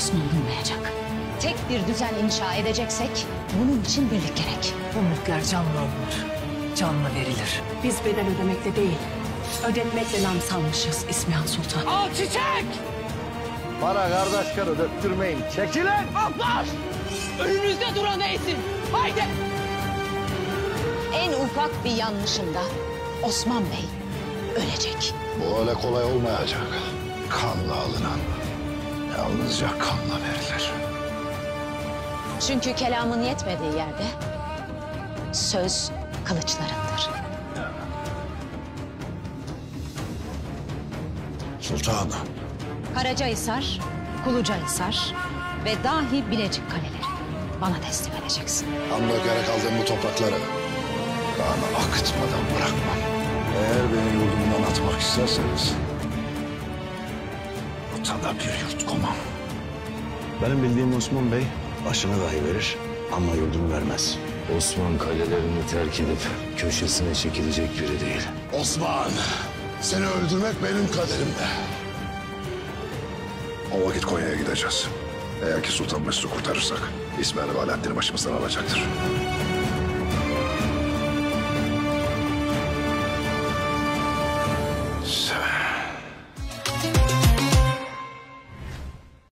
Osman bulunmayacak. Tek bir düzen inşa edeceksek bunun için birlik gerek. Bu mülkler canlı alınır, canlı verilir. Biz bedel ödemekle değil, ödetmekle nam salmışız İsmihan Sultan. Al çiçek! Para kardeşleri döktürmeyin. Çekilin! Abbas! Önümüzde duran neysin? Haydi! En ufak bir yanlışında Osman Bey ölecek. Bu öyle kolay olmayacak. Kanla alınan yalnızca kanla verilir. Çünkü kelamın yetmediği yerde söz kılıçlarındır. Sultanım. Karacahisar, Kulucahisar ve dahi Bilecik kaleleri bana teslim edeceksin. Kan dökerek aldığım bu toprakları kanı akıtmadan bırakmam. Eğer beni yurdumdan atmak isterseniz ortada bir yurt komam. Benim bildiğim Osman Bey başını dahi verir ama yurdunu vermez. Osman kalelerini terk edip köşesine çekilecek biri değil. Osman, seni öldürmek benim kaderimde. O vakit Konya'ya gideceğiz. Eğer ki Sultan Mesut'u kurtarırsak İsmail ve Alaaddin'i başımızdan alacaktır.